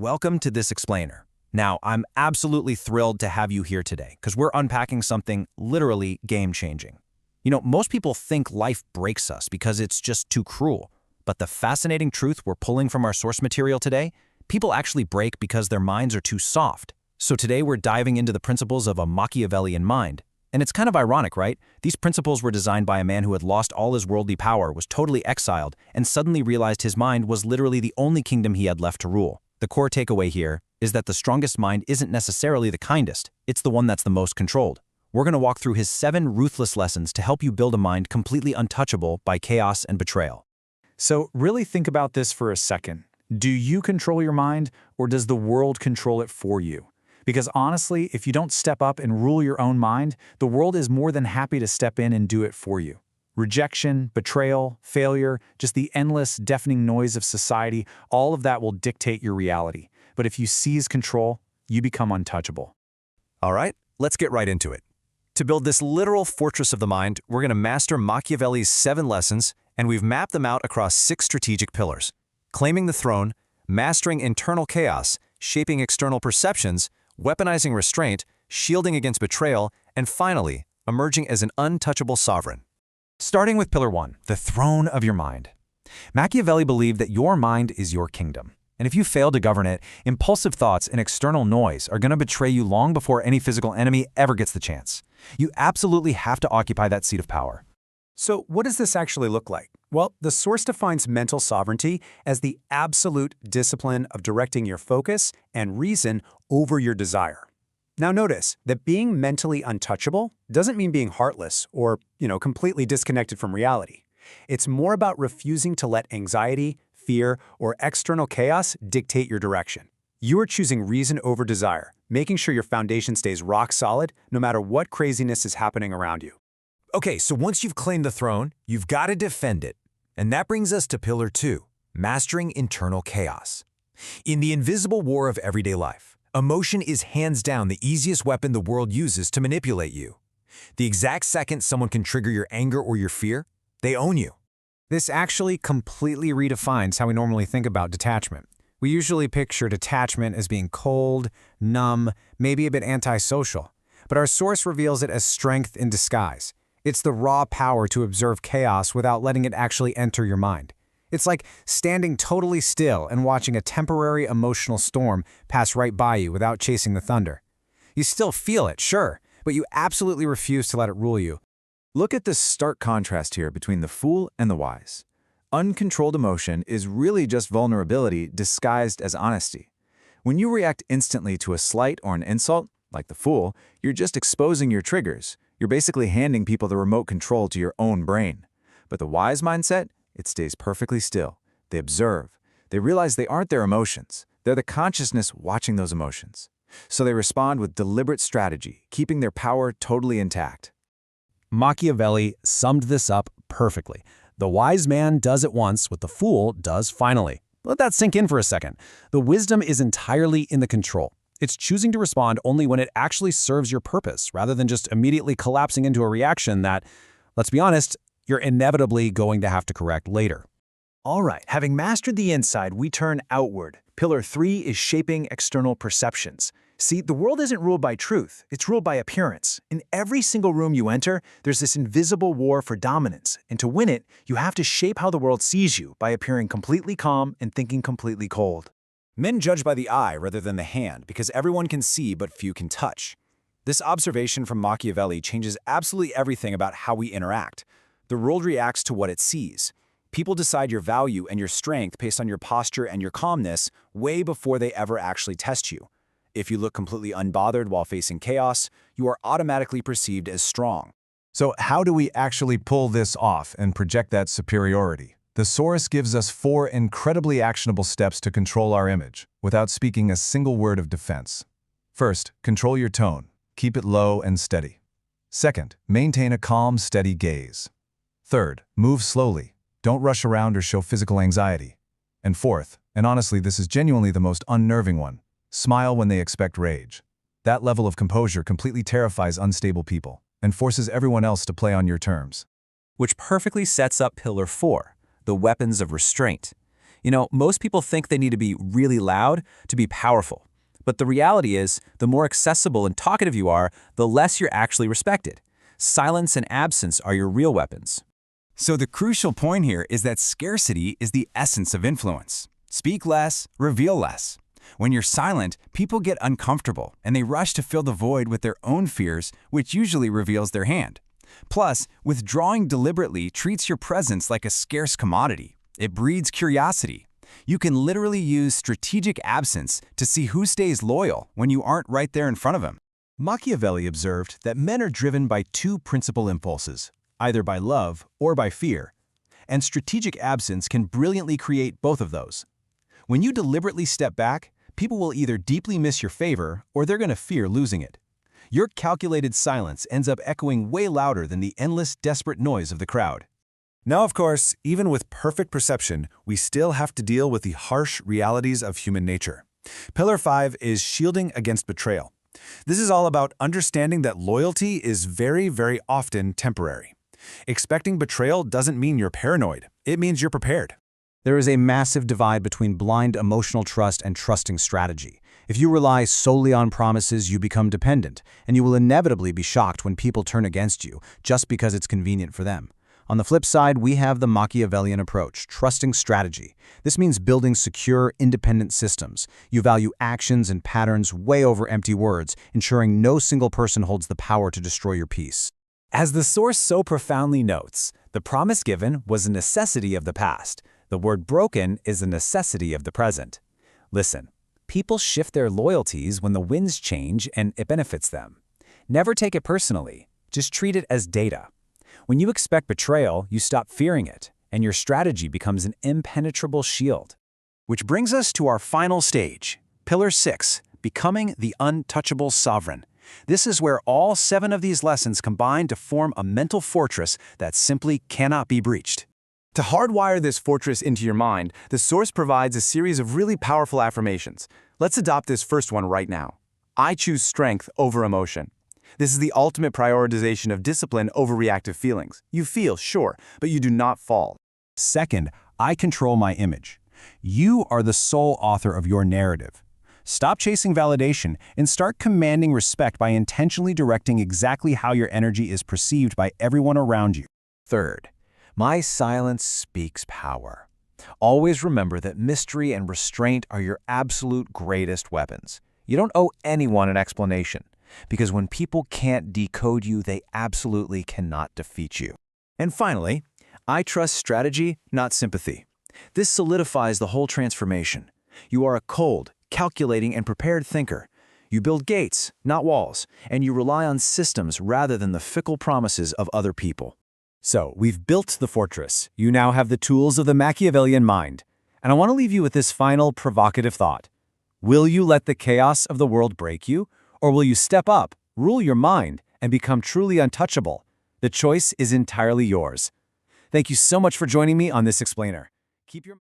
welcome to this explainer. Now, I'm absolutely thrilled to have you here today because we're unpacking something literally game-changing. Most people think life breaks us because it's just too cruel. But the fascinating truth we're pulling from our source material today, people actually break because their minds are too soft. So today we're diving into the principles of a Machiavellian mind. And it's kind of ironic, right? These principles were designed by a man who had lost all his worldly power, was totally exiled, and suddenly realized his mind was literally the only kingdom he had left to rule. The core takeaway here is that the strongest mind isn't necessarily the kindest, it's the one that's the most controlled. We're going to walk through his 7 ruthless lessons to help you build a mind completely untouchable by chaos and betrayal. So really think about this for a second. Do you control your mind, or does the world control it for you? Because honestly, if you don't step up and rule your own mind, the world is more than happy to step in and do it for you. Rejection, betrayal, failure, just the endless, deafening noise of society, all of that will dictate your reality. But if you seize control, you become untouchable. All right, let's get right into it. To build this literal fortress of the mind, we're going to master Machiavelli's 7 lessons, and we've mapped them out across 6 strategic pillars: claiming the throne, mastering internal chaos, shaping external perceptions, weaponizing restraint, shielding against betrayal, and finally, emerging as an untouchable sovereign. Starting with Pillar 1, the throne of your mind. Machiavelli believed that your mind is your kingdom. And if you fail to govern it, impulsive thoughts and external noise are going to betray you long before any physical enemy ever gets the chance. You absolutely have to occupy that seat of power. So what does this actually look like? Well, the source defines mental sovereignty as the absolute discipline of directing your focus and reason over your desire. Now notice that being mentally untouchable doesn't mean being heartless or, completely disconnected from reality. It's more about refusing to let anxiety, fear, or external chaos dictate your direction. You are choosing reason over desire, making sure your foundation stays rock solid no matter what craziness is happening around you. Okay, so once you've claimed the throne, you've got to defend it. And that brings us to Pillar 2, mastering internal chaos. In the invisible war of everyday life, emotion is hands down the easiest weapon the world uses to manipulate you. The exact second someone can trigger your anger or your fear, they own you. This actually completely redefines how we normally think about detachment. We usually picture detachment as being cold, numb, maybe a bit antisocial. But our source reveals it as strength in disguise. It's the raw power to observe chaos without letting it actually enter your mind. It's like standing totally still and watching a temporary emotional storm pass right by you without chasing the thunder. You still feel it, sure, but you absolutely refuse to let it rule you. Look at the stark contrast here between the fool and the wise. Uncontrolled emotion is really just vulnerability disguised as honesty. When you react instantly to a slight or an insult, like the fool, you're just exposing your triggers. You're basically handing people the remote control to your own brain. But the wise mindset, it stays perfectly still. They observe. They realize they aren't their emotions. They're the consciousness watching those emotions. So they respond with deliberate strategy, keeping their power totally intact. Machiavelli summed this up perfectly. The wise man does it once what the fool does finally. Let that sink in for a second. The wisdom is entirely in the control. It's choosing to respond only when it actually serves your purpose, rather than just immediately collapsing into a reaction that, let's be honest, you're inevitably going to have to correct later. All right, having mastered the inside, we turn outward. Pillar 3 is shaping external perceptions. See, the world isn't ruled by truth, it's ruled by appearance. In every single room you enter, there's this invisible war for dominance, and to win it, you have to shape how the world sees you by appearing completely calm and thinking completely cold. Men judge by the eye rather than the hand because everyone can see but few can touch. This observation from Machiavelli changes absolutely everything about how we interact. The world reacts to what it sees. People decide your value and your strength based on your posture and your calmness way before they ever actually test you. If you look completely unbothered while facing chaos, you are automatically perceived as strong. So how do we actually pull this off and project that superiority? The source gives us 4 incredibly actionable steps to control our image, without speaking a single word of defense. First, control your tone. Keep it low and steady. Second, maintain a calm, steady gaze. Third, move slowly. Don't rush around or show physical anxiety. And fourth, and honestly this is genuinely the most unnerving one, smile when they expect rage. That level of composure completely terrifies unstable people and forces everyone else to play on your terms. Which perfectly sets up Pillar 4, the weapons of restraint. Most people think they need to be really loud to be powerful. But the reality is, the more accessible and talkative you are, the less you're actually respected. Silence and absence are your real weapons. So the crucial point here is that scarcity is the essence of influence. Speak less, reveal less. When you're silent, people get uncomfortable and they rush to fill the void with their own fears, which usually reveals their hand. Plus, withdrawing deliberately treats your presence like a scarce commodity. It breeds curiosity. You can literally use strategic absence to see who stays loyal when you aren't right there in front of him. Machiavelli observed that men are driven by two principal impulses, either by love or by fear, and strategic absence can brilliantly create both of those. When you deliberately step back, people will either deeply miss your favor or they're going to fear losing it. Your calculated silence ends up echoing way louder than the endless, desperate noise of the crowd. Now, of course, even with perfect perception, we still have to deal with the harsh realities of human nature. Pillar 5 is shielding against betrayal. This is all about understanding that loyalty is very, very often temporary. Expecting betrayal doesn't mean you're paranoid. It means you're prepared. There is a massive divide between blind emotional trust and trusting strategy. If you rely solely on promises, you become dependent, and you will inevitably be shocked when people turn against you just because it's convenient for them. On the flip side, we have the Machiavellian approach, trusting strategy. This means building secure, independent systems. You value actions and patterns way over empty words, ensuring no single person holds the power to destroy your peace. As the source so profoundly notes, the promise given was a necessity of the past. The word broken is a necessity of the present. Listen, people shift their loyalties when the winds change and it benefits them. Never take it personally. Just treat it as data. When you expect betrayal, you stop fearing it, and your strategy becomes an impenetrable shield. Which brings us to our final stage, Pillar 6, becoming the untouchable sovereign. This is where all 7 of these lessons combine to form a mental fortress that simply cannot be breached. To hardwire this fortress into your mind, the source provides a series of really powerful affirmations. Let's adopt this first one right now. I choose strength over emotion. This is the ultimate prioritization of discipline over reactive feelings. You feel, sure, but you do not fall. Second, I control my image. You are the sole author of your narrative. Stop chasing validation and start commanding respect by intentionally directing exactly how your energy is perceived by everyone around you. Third, my silence speaks power. Always remember that mystery and restraint are your absolute greatest weapons. You don't owe anyone an explanation, because when people can't decode you, they absolutely cannot defeat you. And finally, I trust strategy, not sympathy. This solidifies the whole transformation. You are a cold, calculating, and prepared thinker. You build gates, not walls, and you rely on systems rather than the fickle promises of other people. So, we've built the fortress. You now have the tools of the Machiavellian mind. And I want to leave you with this final provocative thought. Will you let the chaos of the world break you? Or will you step up, rule your mind, and become truly untouchable? The choice is entirely yours. Thank you so much for joining me on this explainer. Keep your